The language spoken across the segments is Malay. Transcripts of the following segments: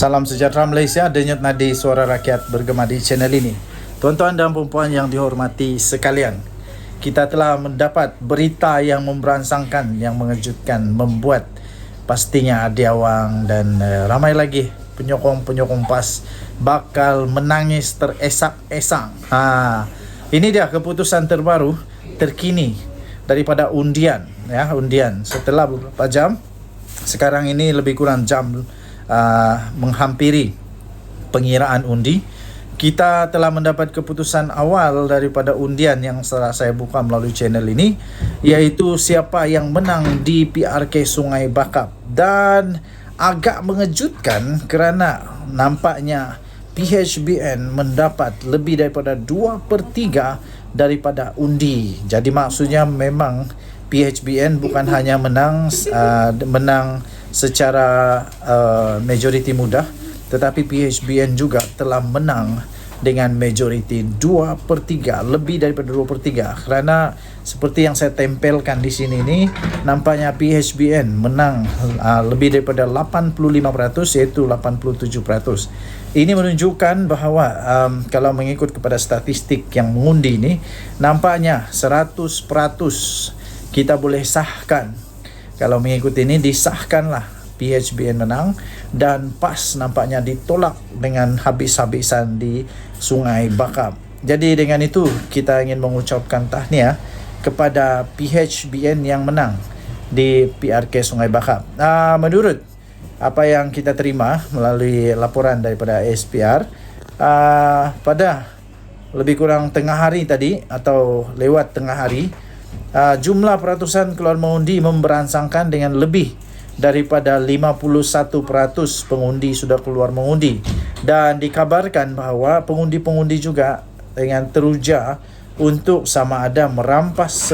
Salam sejahtera Malaysia, denyut nadi suara rakyat bergema di channel ini. Tuan-tuan dan puan-puan yang dihormati sekalian, kita telah mendapat berita yang memberansangkan, yang mengejutkan, membuat pastinya Adi Awang dan ramai lagi penyokong-penyokong PAS bakal menangis teresak-esang. Ini dia keputusan terbaru, terkini daripada undian, undian setelah beberapa jam. Sekarang ini lebih kurang jam menghampiri pengiraan undi. Kita telah mendapat keputusan awal daripada undian yang saya buka melalui channel ini, iaitu siapa yang menang di PRK Sungai Bakap. Dan agak mengejutkan kerana nampaknya PHBN mendapat lebih daripada 2/3 daripada undi. Jadi maksudnya memang PHBN bukan hanya menang secara majoriti mudah, tetapi PHBN juga telah menang dengan majoriti 2/3, lebih daripada 2/3. Kerana seperti yang saya tempelkan di sini ni, nampaknya PHBN menang lebih daripada 85%, iaitu 87%. Ini menunjukkan bahawa kalau mengikut kepada statistik yang mengundi ni, nampaknya 100% kita boleh sahkan. Kalau mengikuti ini, disahkanlah PHBN menang dan PAS nampaknya ditolak dengan habis-habisan di Sungai Bakap. Jadi dengan itu kita ingin mengucapkan tahniah kepada PHBN yang menang di PRK Sungai Bakap. Menurut apa yang kita terima melalui laporan daripada SPR, pada lebih kurang tengah hari tadi atau lewat tengah hari, jumlah peratusan keluar mengundi memberansangkan dengan lebih daripada 51% pengundi sudah keluar mengundi. Dan dikabarkan bahawa pengundi-pengundi juga dengan teruja untuk sama ada merampas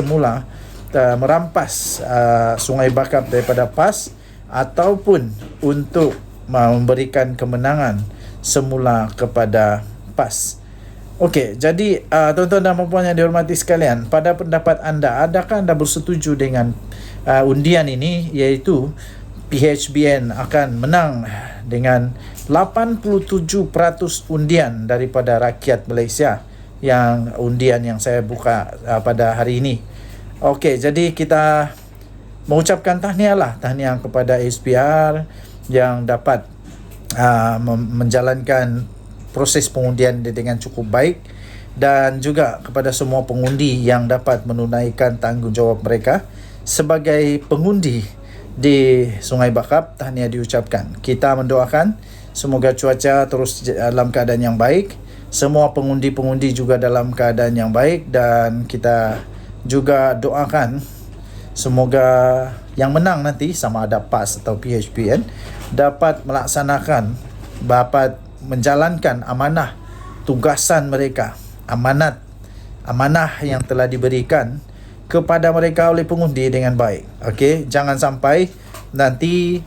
Sungai Bakap daripada PAS ataupun untuk memberikan kemenangan semula kepada PAS. Okey, jadi tuan-tuan dan puan-puan yang dihormati sekalian, pada pendapat anda, adakah anda bersetuju dengan undian ini, iaitu PHBN akan menang dengan 87% undian daripada rakyat Malaysia, yang undian yang saya buka pada hari ini. Okey, jadi kita mengucapkan tahniah kepada SPR yang dapat menjalankan proses pengundian dengan cukup baik, dan juga kepada semua pengundi yang dapat menunaikan tanggungjawab mereka sebagai pengundi di Sungai Bakap. Tahniah diucapkan. Kita mendoakan semoga cuaca terus dalam keadaan yang baik, semua pengundi-pengundi juga dalam keadaan yang baik, dan kita juga doakan semoga yang menang nanti, sama ada PAS atau PHBN, dapat menjalankan amanah tugasan mereka, amanah yang telah diberikan kepada mereka oleh pengundi dengan baik. Okey, jangan sampai nanti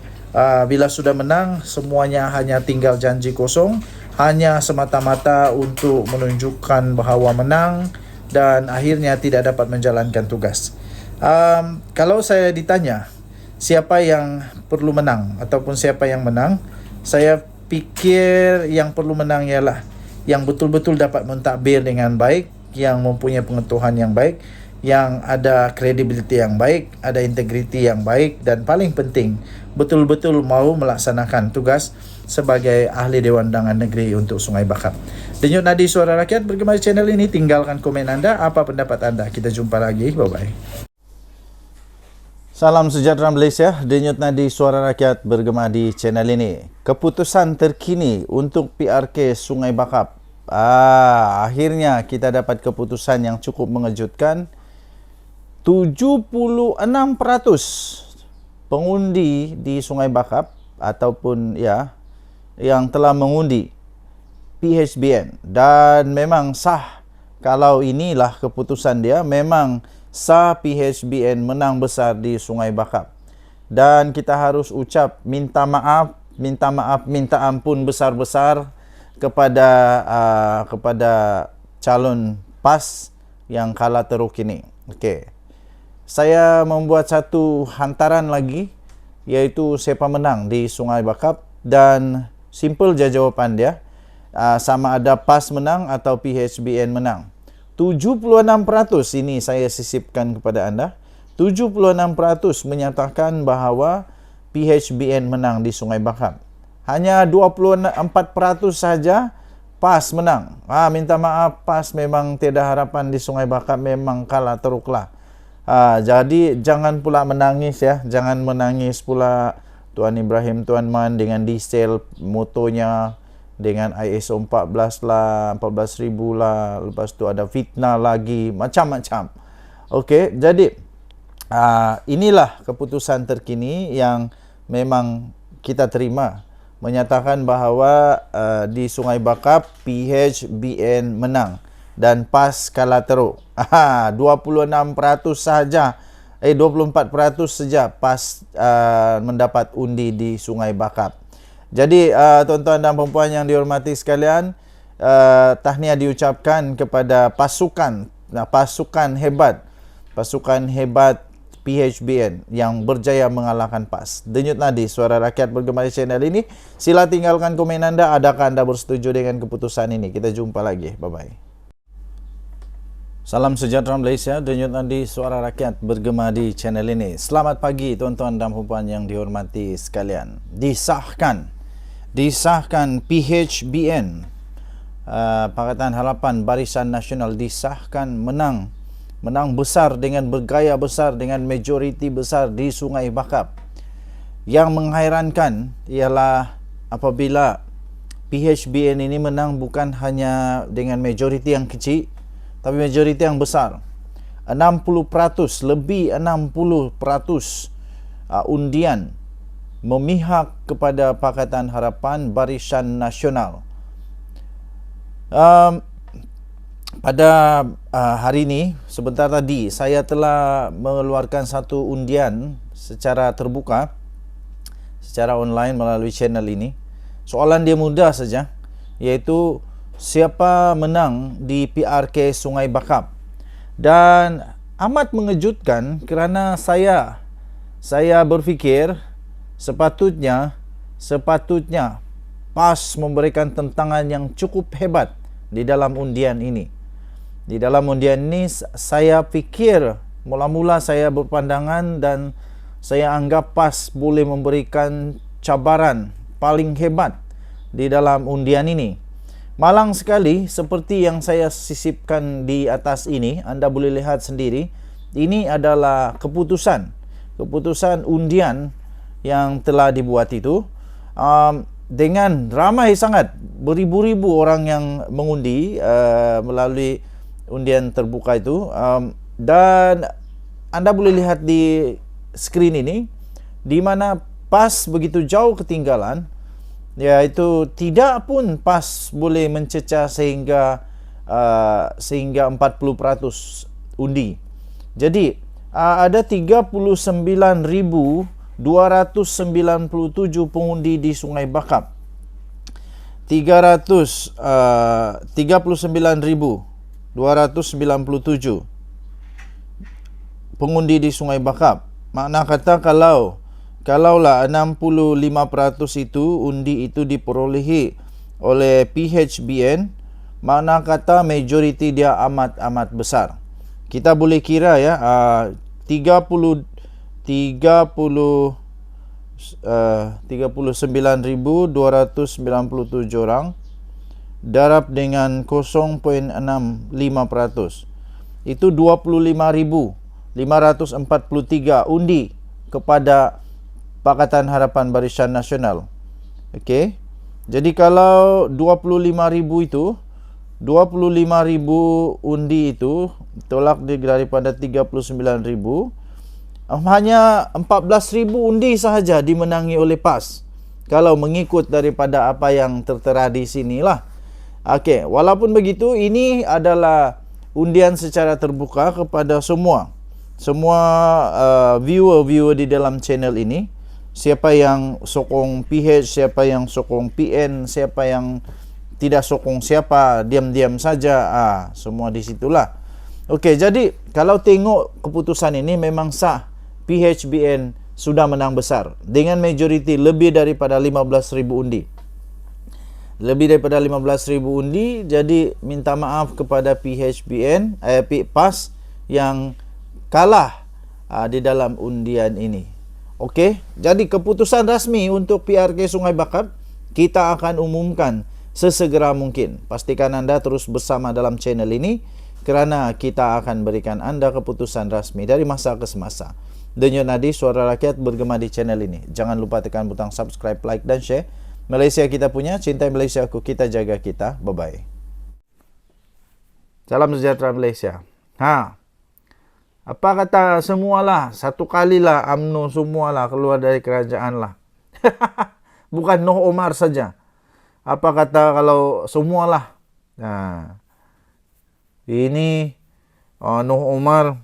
bila sudah menang semuanya hanya tinggal janji kosong, hanya semata-mata untuk menunjukkan bahawa menang dan akhirnya tidak dapat menjalankan tugas. Kalau saya ditanya siapa yang perlu menang ataupun siapa yang menang, saya fikir yang perlu menang ialah yang betul-betul dapat mentadbir dengan baik, yang mempunyai pengetahuan yang baik, yang ada kredibiliti yang baik, ada integriti yang baik, dan paling penting betul-betul mahu melaksanakan tugas sebagai ahli Dewan Undangan Negeri untuk Sungai Bakap. Denyut nadi suara rakyat bergema di channel ini. Tinggalkan komen anda, apa pendapat anda. Kita jumpa lagi. Bye-bye. Salam sejahtera Malaysia, denyut nadi suara rakyat bergema di channel ini. Keputusan terkini untuk PRK Sungai Bakap. Akhirnya kita dapat keputusan yang cukup mengejutkan. 76% pengundi di Sungai Bakap ataupun yang telah mengundi PHBN, dan memang sah. Kalau inilah keputusan dia, memang sah PHBN menang besar di Sungai Bakap. Dan kita harus ucap minta ampun besar-besar kepada calon PAS yang kalah teruk ini. Okey. Saya membuat satu hantaran lagi, iaitu siapa menang di Sungai Bakap, dan Simple je jawapan dia. Sama ada PAS menang atau PHBN menang. 76% ini saya sisipkan kepada anda. 76% menyatakan bahawa PHBN menang di Sungai Bakap. Hanya 24% saja PAS menang. Minta maaf, PAS memang tiada harapan di Sungai Bakap, memang kalah teruklah. Jadi jangan pula menangis ya. Jangan menangis pula Tuan Ibrahim Tuan Man dengan diesel motonya, dengan ISO 14 lah, 14,000 lah. Lepas tu ada fitnah lagi, macam-macam. Okey, jadi inilah keputusan terkini yang memang kita terima, menyatakan bahawa di Sungai Bakap PHBN menang dan PAS kalah teruk. 26% saja 24% saja PAS mendapat undi di Sungai Bakap. Jadi tuan-tuan dan puan-puan yang dihormati sekalian, tahniah diucapkan kepada pasukan hebat PHBN yang berjaya mengalahkan PAS. Denyut nadi Suara Rakyat bergema di channel ini. Sila tinggalkan komen anda, adakah anda bersetuju dengan keputusan ini? Kita jumpa lagi. Bye-bye. Salam sejahtera Malaysia, denyut nadi Suara Rakyat bergema di channel ini. Selamat pagi tuan-tuan dan puan yang dihormati sekalian. Disahkan PHBN, Pakatan Harapan Barisan Nasional disahkan menang besar dengan bergaya besar, dengan majoriti besar di Sungai Bakap. Yang menghairankan ialah apabila PHBN ini menang bukan hanya dengan majoriti yang kecil, tapi majoriti yang besar. 60%, lebih 60% undian memihak kepada Pakatan Harapan Barisan Nasional. Pada hari ini, sebentar tadi, saya telah mengeluarkan satu undian secara terbuka, secara online melalui channel ini. Soalan dia mudah saja, iaitu siapa menang di PRK Sungai Bakap. Dan amat mengejutkan kerana saya berfikir sepatutnya PAS memberikan tentangan yang cukup hebat di dalam undian ini. Di dalam undian ini saya fikir, mula-mula saya berpandangan dan saya anggap PAS boleh memberikan cabaran paling hebat di dalam undian ini. Malang sekali, seperti yang saya sisipkan di atas ini, anda boleh lihat sendiri. Ini adalah keputusan undian yang telah dibuat itu. Dengan ramai sangat, beribu-ribu orang yang mengundi melalui undian terbuka itu. Dan anda boleh lihat di skrin ini, di mana PAS begitu jauh ketinggalan, iaitu tidak pun PAS boleh mencecah sehingga 40% undi. Jadi ada 39,297 pengundi di Sungai Bakap. 39,297 pengundi di Sungai Bakap. Makna kata kalaulah 65% itu undi itu diperolehi oleh PHBN, makna kata majoriti dia amat besar. Kita boleh kira ya, 39,297 orang darab dengan 0.65%. Itu 25,543 undi kepada Pakatan Harapan Barisan Nasional. Okey. Jadi kalau 25,000 itu, 25,000 undi itu tolak daripada 39,000, hanya 14,000 undi sahaja dimenangi oleh PAS. Kalau mengikut daripada apa yang tertera di sinilah. Okey, walaupun begitu, ini adalah undian secara terbuka kepada semua viewer di dalam channel ini. Siapa yang sokong PH, siapa yang sokong PN, siapa yang tidak sokong siapa, diam-diam saja. Semua di situlah. Okey, jadi kalau tengok keputusan ini memang sah. PHBN sudah menang besar dengan majoriti lebih daripada 15,000 undi. lebih daripada 15,000 undi. Jadi minta maaf kepada PHBN PAS yang kalah di dalam undian ini. Okey, jadi keputusan rasmi untuk PRK Sungai Bakap kita akan umumkan sesegera mungkin. Pastikan anda terus bersama dalam channel ini kerana kita akan berikan anda keputusan rasmi dari masa ke semasa. Denyut nadi suara rakyat bergema di channel ini. Jangan lupa tekan butang subscribe, like dan share. Malaysia kita punya, cintai Malaysia aku, kita jaga kita. Bye-bye. Salam sejahtera Malaysia. Apa kata semualah, satu kalilah UMNO semualah keluar dari kerajaan lah. Bukan Noh Omar saja. Apa kata kalau semualah. Ini Noh Omar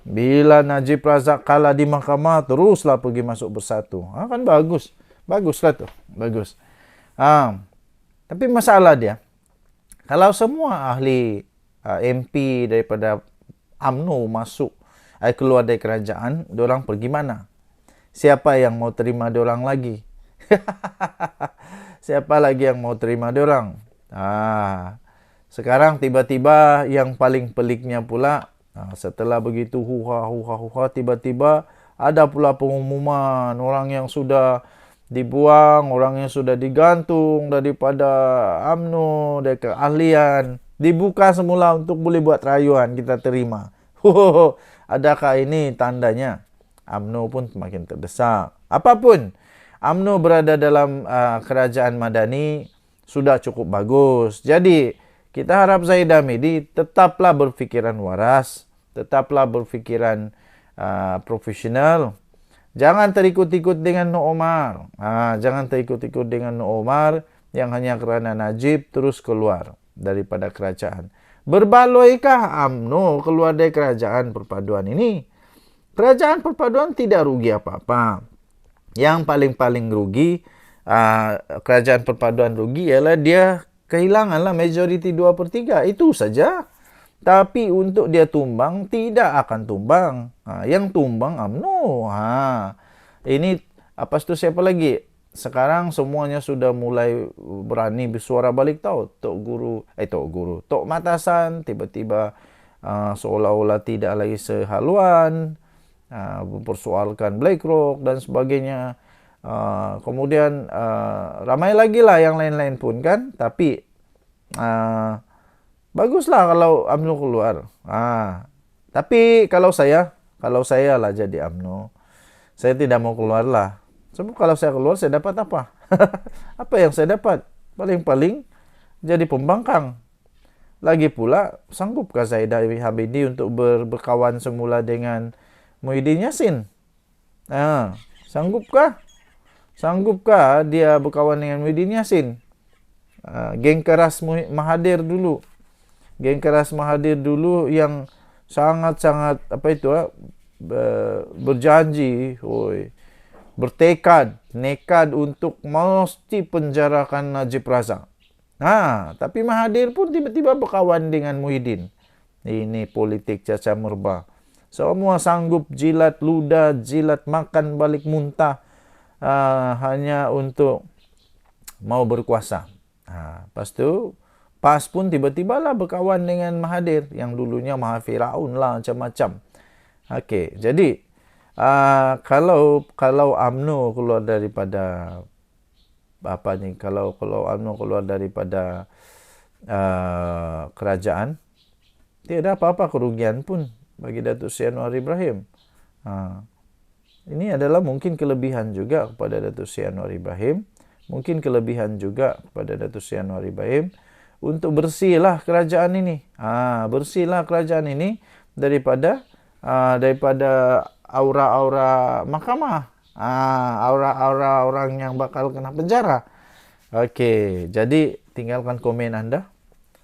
bila Najib Razak kalah di mahkamah teruslah pergi masuk bersatu. Kan bagus. Baguslah tu. Bagus. Tapi masalah dia, kalau semua ahli MP daripada UMNO masuk keluar dari kerajaan, diorang pergi mana? Siapa yang mau terima diorang lagi? Siapa lagi yang mau terima diorang? Sekarang tiba-tiba yang paling peliknya pula, setelah begitu huha, tiba-tiba ada pula pengumuman orang yang sudah dibuang, orang yang sudah digantung daripada UMNO, dari keahlian, dibuka semula untuk boleh buat rayuan, kita terima. Adakah ini tandanya UMNO pun semakin terdesak? Apapun, UMNO berada dalam kerajaan madani sudah cukup bagus. Jadi, kita harap Zahid Hamidi tetaplah berfikiran waras, tetaplah berfikiran profesional. Jangan terikut-ikut dengan Noh Omar. Jangan terikut-ikut dengan Noh Omar yang hanya kerana Najib terus keluar daripada kerajaan. Berbaloikah UMNO keluar dari kerajaan perpaduan ini? Kerajaan perpaduan tidak rugi apa-apa. Yang paling-paling rugi, kerajaan perpaduan rugi ialah dia kehilanganlah majoriti 2/3. Itu saja. Tapi untuk dia tumbang, tidak akan tumbang. Yang tumbang UMNO. Ini apa itu siapa lagi? Sekarang semuanya sudah mulai berani bersuara balik tahu. Tok Matasan tiba-tiba seolah-olah tidak lagi sehaluan, mempersoalkan BlackRock dan sebagainya. Kemudian ramai lagi lah yang lain-lain pun kan. Tapi baguslah kalau UMNO keluar. Tapi kalau saya lah jadi UMNO, saya tidak mau keluar lah. Sebab kalau saya keluar, saya dapat apa? Apa yang saya dapat? Paling-paling jadi pembangkang. Lagi pula, sanggupkah Zahid Hamidi untuk berkawan semula dengan Muhyiddin Yassin? Sanggupkah? Sanggupkah dia berkawan dengan Muhyiddin Yassin? Geng keras Mahathir dulu. Geng keras Mahathir dulu yang sangat-sangat berjanji, bertekad, nekad untuk mesti penjarakan Najib Razak. Tapi Mahathir pun tiba-tiba berkawan dengan Muhyiddin. Ini politik caca merba. Semua sanggup jilat ludah, jilat makan balik muntah hanya untuk mau berkuasa. Lepas tu PAS pun tiba-tiba lah berkawan dengan Mahathir yang dulunya Maha Firaun lah macam-macam. Okey, jadi kalau UMNO keluar daripada kalau UMNO keluar daripada kerajaan, tidak ada apa-apa kerugian pun bagi Datuk Seri Anwar Ibrahim. Ini adalah mungkin kelebihan juga kepada Datuk Seri Anwar Ibrahim, mungkin kelebihan juga kepada Datuk Seri Anwar Ibrahim untuk bersihlah kerajaan ini. Bersihlah kerajaan ini daripada aura-aura mahkamah, aura-aura orang yang bakal kena penjara. Okey, jadi tinggalkan komen anda.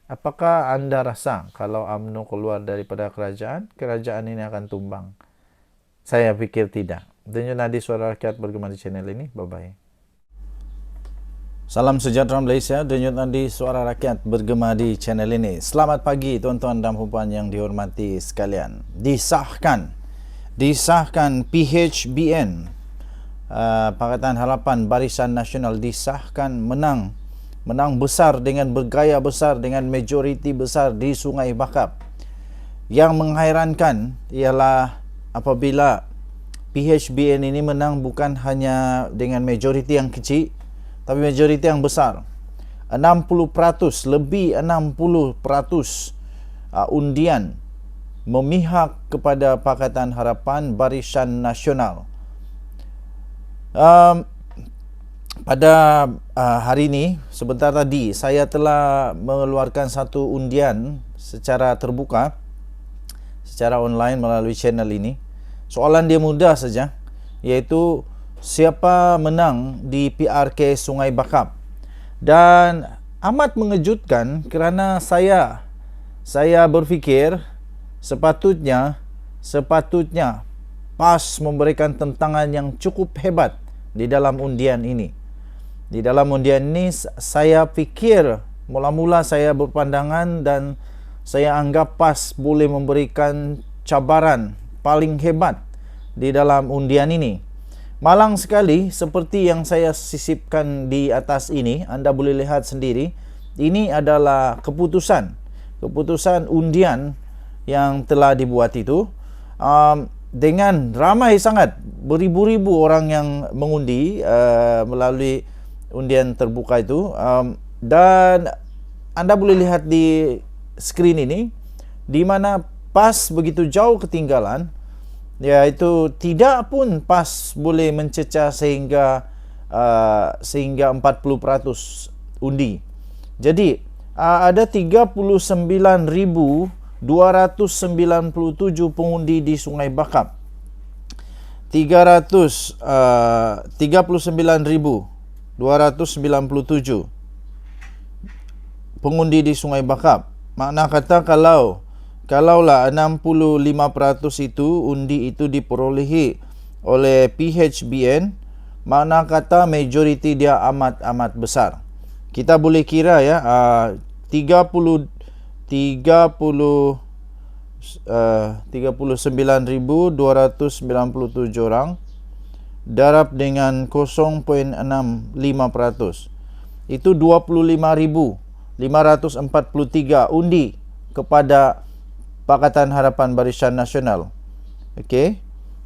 Apakah anda rasa kalau UMNO keluar daripada kerajaan ini akan tumbang? Saya pikir tidak. Denyut nadi suara rakyat bergema di channel ini. Bye-bye. Salam sejahtera Malaysia, denyut nadi suara rakyat bergema di channel ini. Selamat pagi tuan-tuan dan puan yang dihormati sekalian. Disahkan PHBN, Pakatan Harapan Barisan Nasional disahkan menang menang besar dengan bergaya besar, dengan majoriti besar di Sungai Bakap. Yang menghairankan ialah apabila PHBN ini menang bukan hanya dengan majoriti yang kecil, tapi majoriti yang besar. 60%, lebih 60% undian memihak kepada Pakatan Harapan Barisan Nasional. Pada hari ini, sebentar tadi, saya telah mengeluarkan satu undian secara terbuka, secara online melalui channel ini. Soalan dia mudah saja, iaitu siapa menang di PRK Sungai Bakap. Dan amat mengejutkan kerana saya berfikir sepatutnya PAS memberikan tentangan yang cukup hebat di dalam undian ini. Di dalam undian ini saya fikir, mula-mula saya berpandangan dan saya anggap PAS boleh memberikan cabaran paling hebat di dalam undian ini. Malang sekali, seperti yang saya sisipkan di atas ini, anda boleh lihat sendiri, ini adalah keputusan undian yang telah dibuat itu, dengan ramai sangat, beribu-ribu orang yang mengundi melalui undian terbuka itu, dan anda boleh lihat di skrin ini, di mana PAS begitu jauh ketinggalan, iaitu tidak pun PAS boleh mencecah sehingga 40% undi. Jadi ada 39.297 pengundi di Sungai Bakap. 39.297 pengundi di Sungai Bakap. Makna kata kalaulah 65% itu undi itu diperolehi oleh PHBN, makna kata majoriti dia amat besar. Kita boleh kira ya, 39.297 orang darab dengan 0.65%. Itu 25.543 undi kepada Pakatan Harapan Barisan Nasional. Okey.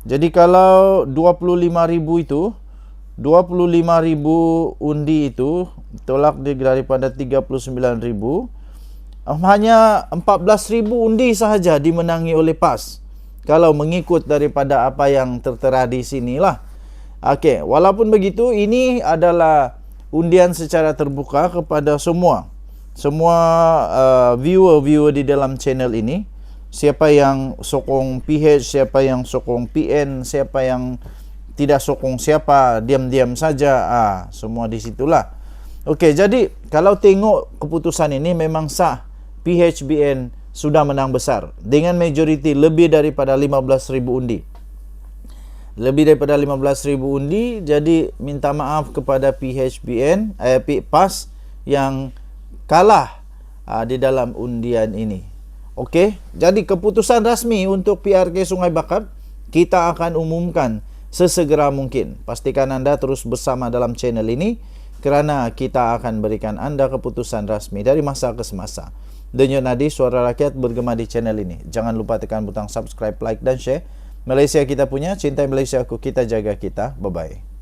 Jadi kalau 25,000 itu, 25,000 undi itu tolak daripada 39,000, hanya 14,000 undi sahaja dimenangi oleh PAS. Kalau mengikut daripada apa yang tertera di sinilah. Okey, walaupun begitu, ini adalah undian secara terbuka kepada semua viewer di dalam channel ini. Siapa yang sokong PH, siapa yang sokong PN, siapa yang tidak sokong siapa, diam-diam saja, semua di situlah. Okey, jadi kalau tengok keputusan ini memang sah. PHBN sudah menang besar dengan majoriti lebih daripada 15,000 undi. Lebih daripada 15,000 undi, jadi minta maaf kepada PHBN, PAS yang kalah di dalam undian ini. Okey, jadi keputusan rasmi untuk PRK Sungai Bakap kita akan umumkan sesegera mungkin. Pastikan anda terus bersama dalam channel ini kerana kita akan berikan anda keputusan rasmi dari masa ke semasa. Denyut nadi suara rakyat bergema di channel ini. Jangan lupa tekan butang subscribe, like dan share. Malaysia kita punya, cintai Malaysia aku, kita jaga kita. Bye-bye.